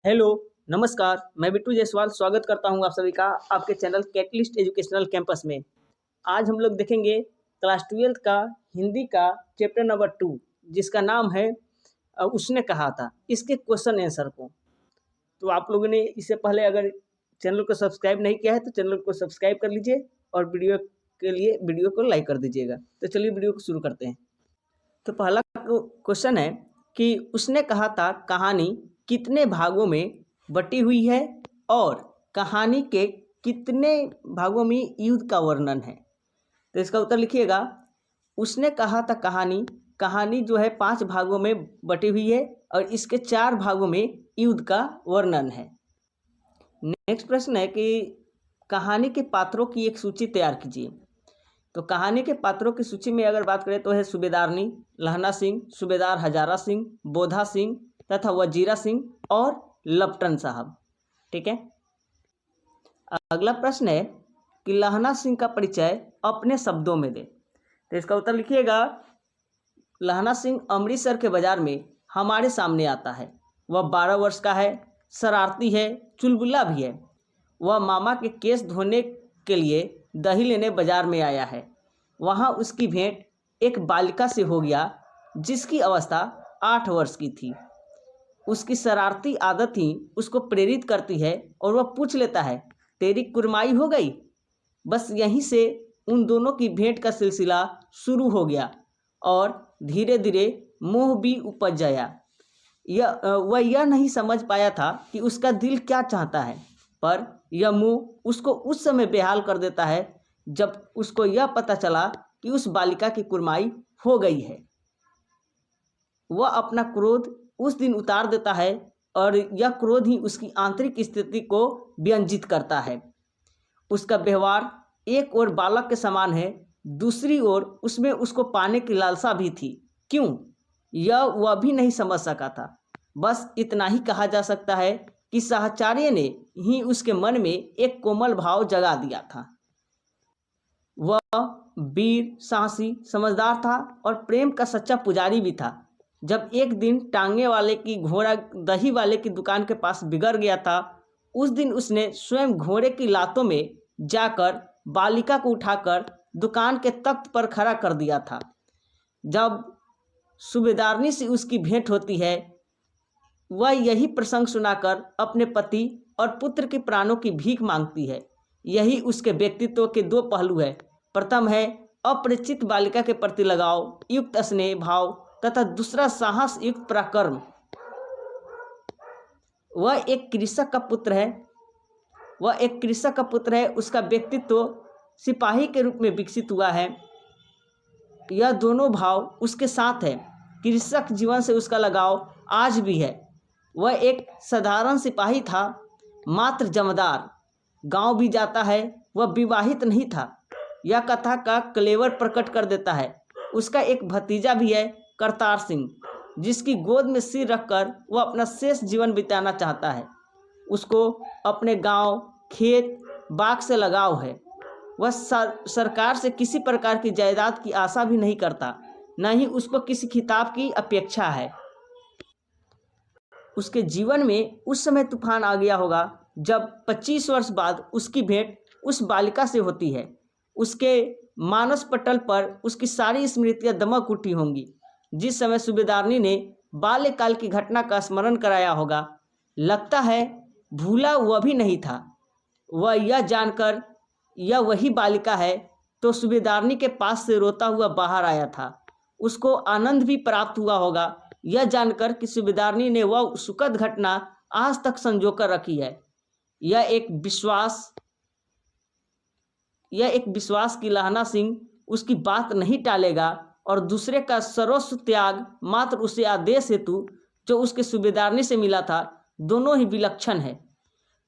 Hello, नमस्कार। मैं बिट्टू जायसवाल स्वागत करता हूं आप सभी का आपके चैनल कैटलिस्ट एजुकेशनल कैंपस में। आज हम लोग देखेंगे क्लास 12th का हिंदी का चैप्टर नंबर 2 जिसका नाम है उसने कहा था। इसके क्वेश्चन आंसर को तो आप लोगों ने इससे पहले अगर चैनल को सब्सक्राइब नहीं किया है तो चैनल को सब्सक्राइब कर लीजिए और वीडियो के लिए वीडियो को लाइक कर दीजिएगा। तो चलिए वीडियो को शुरू करते हैं। तो पहला क्वेश्चन है कि उसने कहा था कहानी कितने भागों में बटी हुई है और कहानी के कितने भागों में युद्ध का वर्णन है। तो इसका उत्तर लिखिएगा। उसने कहा था कहानी कहानी जो है 5 भागों में बटी हुई है और इसके 4 भागों में युद्ध का वर्णन है। नेक्स्ट प्रश्न है कि कहानी के पात्रों की एक सूची तैयार कीजिए। तो कहानी के पात्रों की सूची में अगर बात करें तो है सूबेदारनी, लहना सिंह, सूबेदार हजारा सिंह, बोधा सिंह तथा वजीरा सिंह और लपटन साहब। ठीक है। अगला प्रश्न है कि लहना सिंह का परिचय अपने शब्दों में दे। तो इसका उत्तर लिखिएगा। लहना सिंह अमृतसर के बाजार में हमारे सामने आता है। वह 12 वर्ष का है, शरारती है, चुलबुला भी है। वह मामा के केस धोने के लिए दही लेने बाजार में आया है। वहाँ उसकी भेंट एक बालिका से हो गया जिसकी अवस्था 8 वर्ष की थी। उसकी शरारती आदत ही उसको प्रेरित करती है और वह पूछ लेता है, तेरी कुरमाई हो गई? बस यहीं से उन दोनों की भेंट का सिलसिला शुरू हो गया और धीरे धीरे मोह भी उपज गया। वह यह नहीं समझ पाया था कि उसका दिल क्या चाहता है, पर यह मोह उसको उस समय बेहाल कर देता है जब उसको यह पता चला कि उस बालिका की कुरमाई हो गई है। वह अपना क्रोध उस दिन उतार देता है और यह क्रोध ही उसकी आंतरिक स्थिति को व्यंजित करता है। उसका व्यवहार एक ओर बालक के समान है, दूसरी ओर उसमें उसको पाने की लालसा भी थी। क्यों, यह वह भी नहीं समझ सका था। बस इतना ही कहा जा सकता है कि साहचर्य ने ही उसके मन में एक कोमल भाव जगा दिया था। वह वीर, साहसी, समझदार था और प्रेम का सच्चा पुजारी भी था। जब एक दिन टांगे वाले की घोड़ा दही वाले की दुकान के पास बिगड़ गया था, उस दिन उसने स्वयं घोड़े की लातों में जाकर बालिका को उठाकर दुकान के तख्त पर खड़ा कर दिया था। जब सूबेदारनी से उसकी भेंट होती है, वह यही प्रसंग सुनाकर अपने पति और पुत्र के प्राणों की भीख मांगती है। यही उसके व्यक्तित्व के 2 पहलू है। प्रथम है अपरिचित बालिका के प्रति लगाव युक्त स्नेह भाव तथा दूसरा साहस युक्त पराक्रम। वह एक कृषक का पुत्र है। उसका व्यक्तित्व सिपाही के रूप में विकसित हुआ है। यह दोनों भाव उसके साथ है। कृषक जीवन से उसका लगाव आज भी है। वह एक साधारण सिपाही था, मात्र जमादार। गांव भी जाता है। वह विवाहित नहीं था। यह कथा का क्लेवर प्रकट कर देता है। उसका एक भतीजा भी है, करतार सिंह, जिसकी गोद में सिर रखकर वह अपना शेष जीवन बिताना चाहता है। उसको अपने गांव, खेत, बाग से लगाव है। वह सरकार से किसी प्रकार की जायदाद की आशा भी नहीं करता, न ही उसको किसी खिताब की अपेक्षा है। उसके जीवन में उस समय तूफान आ गया होगा जब 25 वर्ष बाद उसकी भेंट उस बालिका से होती है। उसके मानस पटल पर उसकी सारी स्मृतियां दमक उठी होंगी। जिस समय सूबेदारनी ने बाल्यकाल की घटना का स्मरण कराया होगा, लगता है भूला वह भी नहीं था। वह यह जानकर यह वही बालिका है तो सूबेदारनी के पास से रोता हुआ बाहर आया था। उसको आनंद भी प्राप्त हुआ होगा यह जानकर कि सूबेदारनी ने वह सुखद घटना आज तक संजो कर रखी है। यह एक विश्वास की लहना सिंह उसकी बात नहीं टालेगा और दूसरे का सर्वस्व त्याग मात्र उसे आदेश हेतु जो उसके सूबेदारनी से मिला था, दोनों ही विलक्षण है।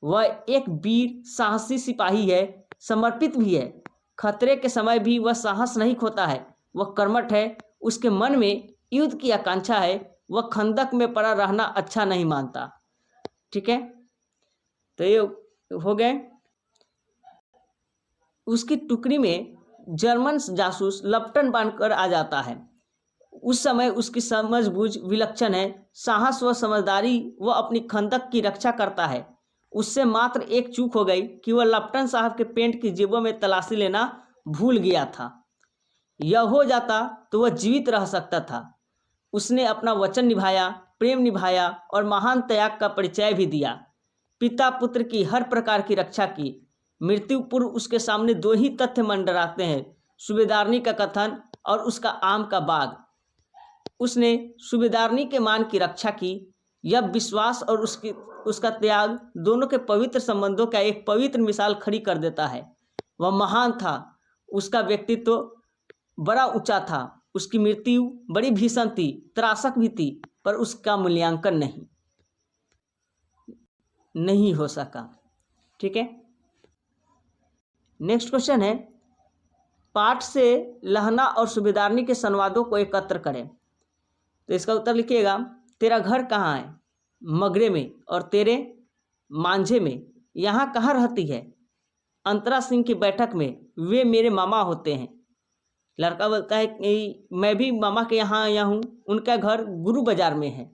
वह एक वीर साहसी सिपाही है, समर्पित भी है। खतरे के समय भी वह साहस नहीं खोता है। वह कर्मठ है। उसके मन में युद्ध की आकांक्षा है। वह खंदक में पड़ा रहना अच्छा नहीं मानता। ठीक है, तो ये हो गए। उसकी टुकड़ी में जर्मन जासूस लपटन बनकर आ जाता है। उस समय उसकी समझबूझ विलक्षण है, साहस व समझदारी वह अपनी खंदक की रक्षा करता है। उससे मात्र एक चूक हो गई कि वह लप्टन साहब के पेंट की जेबों में तलाशी लेना भूल गया था। यह हो जाता तो वह जीवित रह सकता था। उसने अपना वचन निभाया, प्रेम निभाया और महान त्याग का परिचय भी दिया। पिता पुत्र की हर प्रकार की रक्षा की। मृत्यु पूर्व उसके सामने दो ही तथ्य मंडराते हैं, सूबेदारनी का कथन और उसका आम का बाग। उसने सूबेदारनी के मान की रक्षा की। यह विश्वास और उसका त्याग दोनों के पवित्र संबंधों का एक पवित्र मिसाल खड़ी कर देता है। वह महान था, उसका व्यक्तित्व बड़ा ऊंचा था, उसकी मृत्यु बड़ी भीषण थी, त्रासक भी थी, पर उसका मूल्यांकन नहीं हो सका। ठीक है, नेक्स्ट क्वेश्चन है, पाठ से लहना और सूबेदारनी के संवादों को एकत्र करें। तो इसका उत्तर लिखिएगा, तेरा घर कहाँ है? मगरे में। और तेरे? मांझे में। यहाँ कहाँ रहती है? अंतरा सिंह की बैठक में, वे मेरे मामा होते हैं। लड़का बोलता है कि मैं भी मामा के यहाँ आया हूँ, उनका घर गुरु बाजार में है।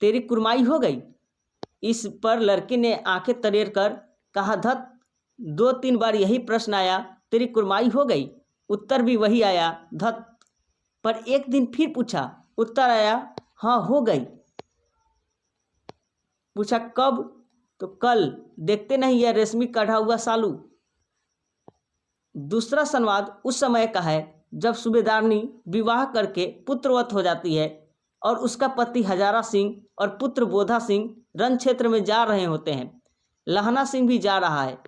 तेरी कुरमाई हो गई? इस पर लड़के ने आंखें तरेर कर कहा, धत, 2-3 बार यही प्रश्न आया, तेरी कुरमाई हो गई? उत्तर भी वही आया, धत। पर एक दिन फिर पूछा, उत्तर आया, हाँ हो गई। पूछा कब? तो कल। देखते नहीं यह रेशमी कढ़ा हुआ सालू। दूसरा संवाद उस समय का है जब सूबेदारनी विवाह करके पुत्रवत हो जाती है और उसका पति हजारा सिंह और पुत्र बोधा सिंह रण क्षेत्र में जा रहे होते हैं। लहना सिंह भी जा रहा है।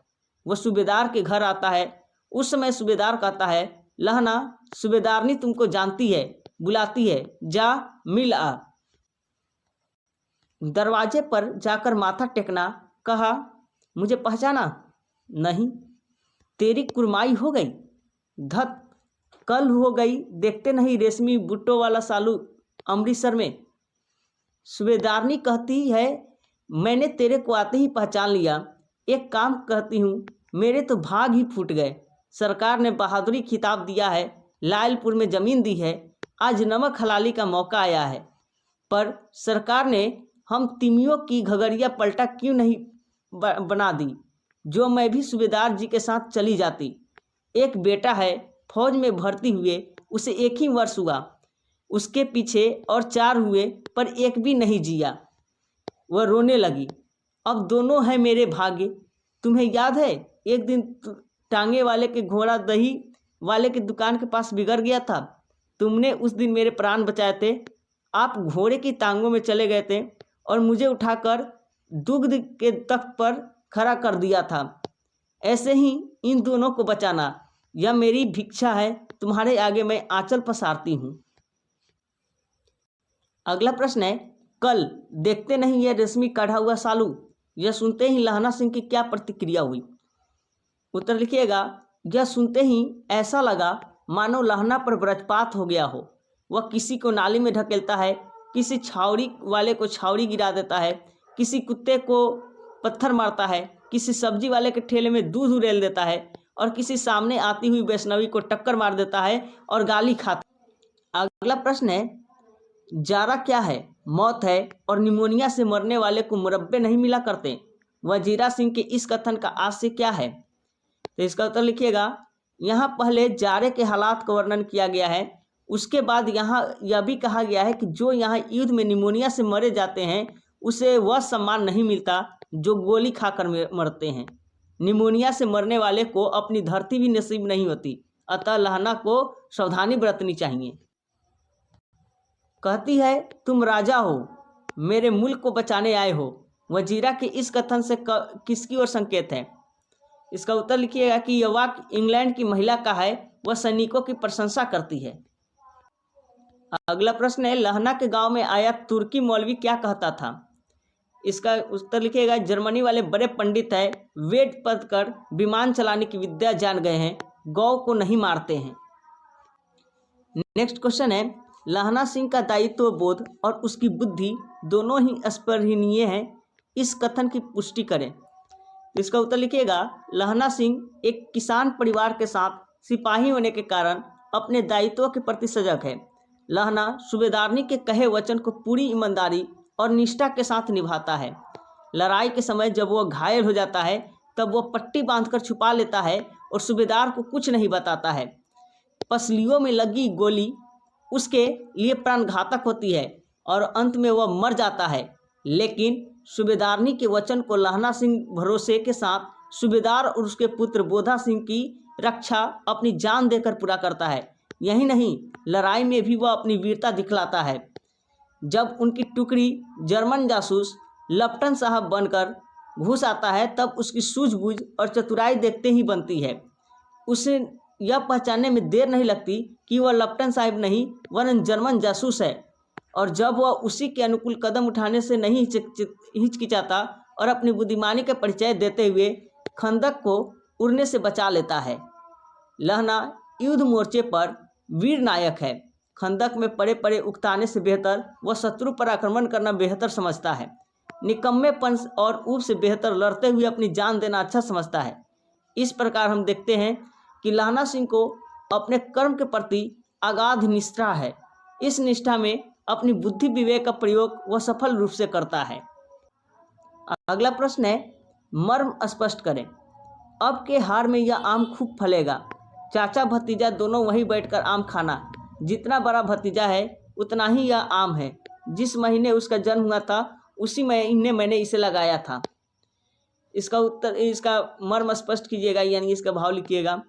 वह सूबेदार के घर आता है। उस समय सूबेदार कहता है, लहना, सूबेदारनी तुमको जानती है, बुलाती है, जा मिल आ। दरवाजे पर जाकर माथा टेकना। कहा, मुझे पहचाना नहीं? तेरी कुरमाई हो गई? धत, कल हो गई। देखते नहीं रेशमी बुट्टो वाला सालू अमृतसर में। सूबेदारनी कहती है, मैंने तेरे को आते ही पहचान लिया। एक काम कहती हूँ, मेरे तो भाग ही फूट गए। सरकार ने बहादुरी खिताब दिया है, लायलपुर में ज़मीन दी है, आज नमक हलाली का मौका आया है। पर सरकार ने हम तिमियों की घगरिया पलटा क्यों नहीं बना दी, जो मैं भी सूबेदार जी के साथ चली जाती। एक बेटा है, फौज में भर्ती हुए, उसे 1 ही वर्ष हुआ। उसके पीछे और 4 हुए, पर एक भी नहीं जिया। वह रोने लगी। अब दोनों हैं मेरे भाग्य। तुम्हें याद है, एक दिन टांगे वाले के घोड़ा दही वाले की दुकान के पास बिगड़ गया था। तुमने उस दिन मेरे प्राण बचाए थे। आप घोड़े की टांगों में चले गए थे और मुझे उठाकर दुग्ध के तख्त पर खड़ा कर दिया था। ऐसे ही इन दोनों को बचाना, यह मेरी भिक्षा है। तुम्हारे आगे मैं आंचल पसारती हूँ। अगला प्रश्न है, कल देखते नहीं यह रेशमी काढ़ा हुआ सालू। यह सुनते ही लहना सिंह की क्या प्रतिक्रिया हुई? उत्तर लिखिएगा, यह सुनते ही ऐसा लगा मानो लहना पर वज्रपात हो गया हो। वह किसी को नाली में ढकेलता है, किसी छावड़ी वाले को छावड़ी गिरा देता है, किसी कुत्ते को पत्थर मारता है, किसी सब्जी वाले के ठेले में दूध उड़ेल देता है और किसी सामने आती हुई वैष्णवी को टक्कर मार देता है और गाली खाता है। अगला प्रश्न है, जारा क्या है? मौत है और निमोनिया से मरने वाले को मुरब्बे नहीं मिला करते। वजीरा सिंह के इस कथन का आशय क्या है? तो इसका उत्तर लिखिएगा, यहाँ पहले जारे के हालात का वर्णन किया गया है, उसके बाद यहाँ यह भी कहा गया है कि जो यहाँ युद्ध में निमोनिया से मरे जाते हैं उसे वह सम्मान नहीं मिलता जो गोली खाकर मरते हैं। निमोनिया से मरने वाले को अपनी धरती भी नसीब नहीं होती, अतः लहना को सावधानी बरतनी चाहिए। कहती है, तुम राजा हो, मेरे मुल्क को बचाने आए हो। वजीरा के इस कथन से किसकी ओर संकेत है? इसका उत्तर लिखिएगा कि यह वाक्य इंग्लैंड की महिला का है, वह सैनिकों की प्रशंसा करती है। अगला प्रश्न है, लहना के गांव में आया तुर्की मौलवी क्या कहता था? इसका उत्तर लिखिएगा, जर्मनी वाले बड़े पंडित है, वेद पढ़ कर विमान चलाने की विद्या जान गए हैं, गौ को नहीं मारते हैं। नेक्स्ट क्वेश्चन है, लहना सिंह का दायित्व बोध और उसकी बुद्धि दोनों ही अस्पृहणीय हैं, इस कथन की पुष्टि करें। इसका उत्तर लिखिएगा, लहना सिंह एक किसान परिवार के साथ सिपाही होने के कारण अपने दायित्व के प्रति सजग है। लहना सूबेदारनी के कहे वचन को पूरी ईमानदारी और निष्ठा के साथ निभाता है। लड़ाई के समय जब वह घायल हो जाता है तब वह पट्टी बांधकर छुपा लेता है और सूबेदार को कुछ नहीं बताता है। पसलियों में लगी गोली उसके लिए प्राणघातक होती है और अंत में वह मर जाता है, लेकिन सूबेदारनी के वचन को लहना सिंह भरोसे के साथ सूबेदार और उसके पुत्र बोधा सिंह की रक्षा अपनी जान देकर पूरा करता है। यही नहीं, लड़ाई में भी वह अपनी वीरता दिखलाता है। जब उनकी टुकड़ी जर्मन जासूस लप्टन साहब बनकर घुस आता है तब उसकी सूझबूझ और चतुराई देखते ही बनती है। उसे यह पहचानने में देर नहीं लगती कि वह लप्टन साहब नहीं वरन जर्मन जासूस है, और जब वह उसी के अनुकूल कदम उठाने से नहीं हिचकिचाता और अपनी बुद्धिमानी का परिचय देते हुए खंदक को उड़ने से बचा लेता है। लहना युद्ध मोर्चे पर वीर नायक है। खंदक में पड़े पड़े उकताने से बेहतर वह शत्रु पर आक्रमण करना बेहतर समझता है। निकम्मेपन और ऊब से बेहतर लड़ते हुए अपनी जान देना अच्छा समझता है। इस प्रकार हम देखते हैं कि लहना सिंह को अपने कर्म के प्रति अगाध निष्ठा है। इस निष्ठा में अपनी बुद्धि विवेक का प्रयोग वह सफल रूप से करता है। अगला प्रश्न है, मर्म स्पष्ट करें। अब के हार में यह आम खूब फलेगा। चाचा भतीजा दोनों वहीं बैठकर आम खाना। जितना बड़ा भतीजा है उतना ही यह आम है। जिस महीने उसका जन्म हुआ था उसी महीने मैंने इसे लगाया था। इसका मर्म स्पष्ट कीजिएगा, यानी इसका भाव लिखिएगा।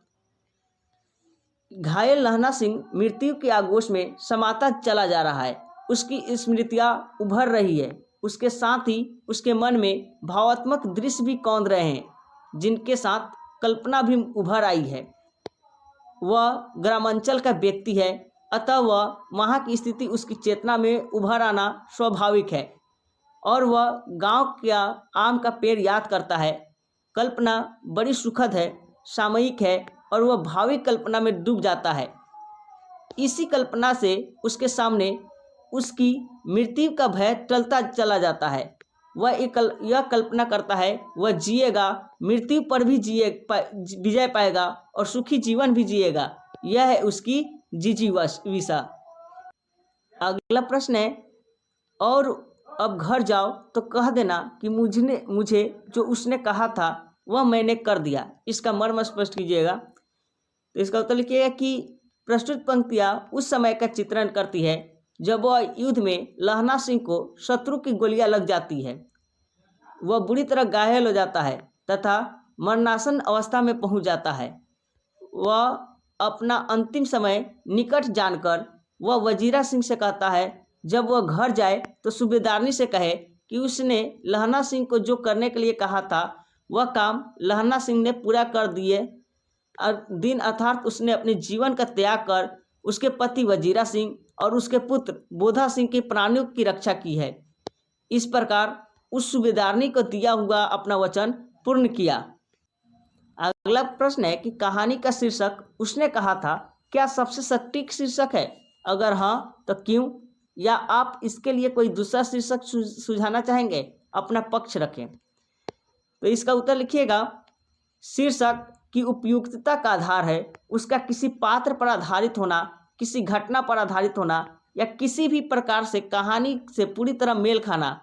घायल लहना सिंह मृत्यु के आगोश में समाता चला जा रहा है। उसकी स्मृतियाँ उभर रही है। उसके साथ ही उसके मन में भावात्मक दृश्य भी कौंध रहे हैं, जिनके साथ कल्पना भी उभर आई है। वह ग्रामांचल का व्यक्ति है, अतः वह वहाँ की स्थिति उसकी चेतना में उभर आना स्वाभाविक है, और वह गांव का आम का पेड़ याद करता है। कल्पना बड़ी सुखद है, सामयिक है, और वह भावी कल्पना में डूब जाता है। इसी कल्पना से उसके सामने उसकी मृत्यु का भय टलता चला जाता है। वह यह कल्पना करता है वह जिएगा, मृत्यु पर भी विजय पाएगा और सुखी जीवन भी जिएगा। यह है उसकी जिजीविषा। अगला प्रश्न है, और अब घर जाओ तो कह देना कि मुझे जो उसने कहा था वह मैंने कर दिया। इसका मर्म स्पष्ट कीजिएगा। तो इसका उत्तर लिखिएगा कि प्रस्तुत पंक्तियाँ उस समय का चित्रण करती है जब वह युद्ध में लहना सिंह को शत्रु की गोलियां लग जाती है। वह बुरी तरह घायल हो जाता है तथा मरणासन अवस्था में पहुंच जाता है। वह अपना अंतिम समय निकट जानकर वह वजीरा सिंह से कहता है जब वह घर जाए तो सूबेदारनी से कहे कि उसने लहना सिंह को जो करने के लिए कहा था वह काम लहना सिंह ने पूरा कर दिए। दिन अर्थात उसने अपने जीवन का त्याग कर उसके पति वजीरा सिंह और उसके पुत्र बोधा सिंह के प्राणों की रक्षा की है। इस प्रकार उस सूबेदारनी को दिया हुआ अपना वचन पूर्ण किया। अगला प्रश्न है कि कहानी का शीर्षक उसने कहा था क्या सबसे सटीक शीर्षक है? अगर हाँ तो क्यों? या आप इसके लिए कोई दूसरा शीर्षक सुझाना चाहेंगे? अपना पक्ष रखें। तो इसका उत्तर लिखिएगा। शीर्षक की उपयुक्तता का आधार है उसका किसी पात्र पर आधारित होना, किसी घटना पर आधारित होना, या किसी भी प्रकार से कहानी से पूरी तरह मेल खाना।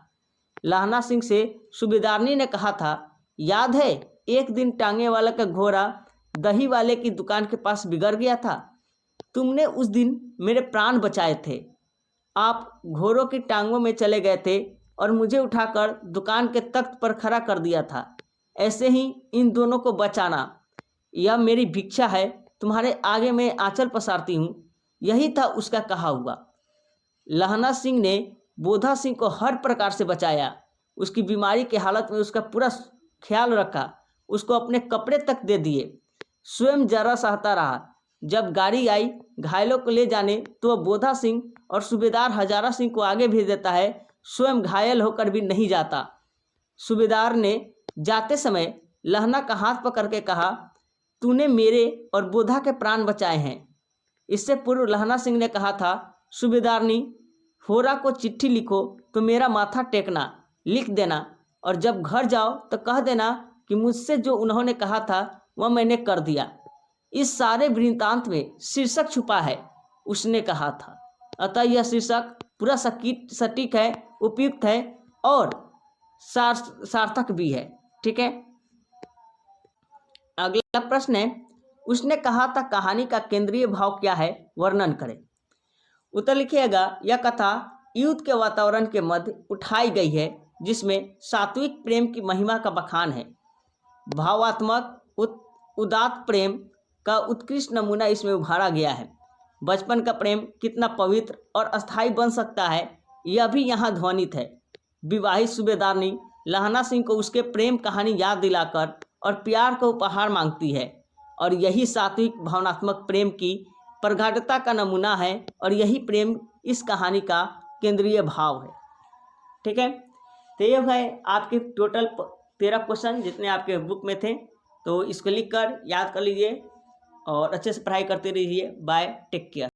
लहना सिंह से सूबेदारनी ने कहा था, याद है एक दिन टांगे वाला का घोड़ा दही वाले की दुकान के पास बिगड़ गया था। तुमने उस दिन मेरे प्राण बचाए थे। आप घोड़ों की टांगों में चले गए थे और मुझे उठाकर दुकान के तख्त पर खड़ा कर दिया था। ऐसे ही इन दोनों को बचाना, यह मेरी भिक्षा है। तुम्हारे आगे मैं आंचल पसारती हूँ। यही था उसका कहा हुआ। लहना सिंह ने बोधा सिंह को हर प्रकार से बचाया। उसकी बीमारी की हालत में उसका पूरा ख्याल रखा, उसको अपने कपड़े तक दे दिए। स्वयं जरा सहता रहा। जब गाड़ी आई घायलों को ले जाने तो वह बोधा सिंह और सूबेदार हजारा सिंह को आगे भेज देता है, स्वयं घायल होकर भी नहीं जाता। सूबेदार ने जाते समय लहना का हाथ पकड़ के कहा, तूने मेरे और बोधा के प्राण बचाए हैं। इससे पूर्व लहना सिंह ने कहा था, सूबेदारनी होरा को चिट्ठी लिखो तो मेरा माथा टेकना, लिख देना, और जब घर जाओ तो कह देना कि मुझसे जो उन्होंने कहा था वह मैंने कर दिया। इस सारे वृत्तांत में शीर्षक छुपा है, उसने कहा था। अतः यह शीर्षक पूरा सटीक है, उपयुक्त है और सार्थक भी है। ठीक है। अगला प्रश्न है, उसने कहा था कहानी का केंद्रीय भाव क्या है, वर्णन करें। उत्तर लिखिएगा, यह कथा युद्ध के वातावरण के मध्य उठाई गई है जिसमें सात्विक प्रेम की महिमा का बखान है। भावात्मक उदात्त प्रेम का उत्कृष्ट नमूना इसमें उभारा गया है। बचपन का प्रेम कितना पवित्र और अस्थायी बन सकता है, यह भी यहाँ ध्वनित है। विवाहित सूबेदारनी लहना सिंह को उसके प्रेम कहानी याद दिलाकर और प्यार को उपहार मांगती है और यही सात्विक भावनात्मक प्रेम की प्रगाढ़ता का नमूना है और यही प्रेम इस कहानी का केंद्रीय भाव है। ठीक है। तो ये है आपके टोटल 13 क्वेश्चन जितने आपके बुक में थे। तो इसको लिख कर याद कर लीजिए और अच्छे से पढ़ाई करते रहिए। Bye, take care.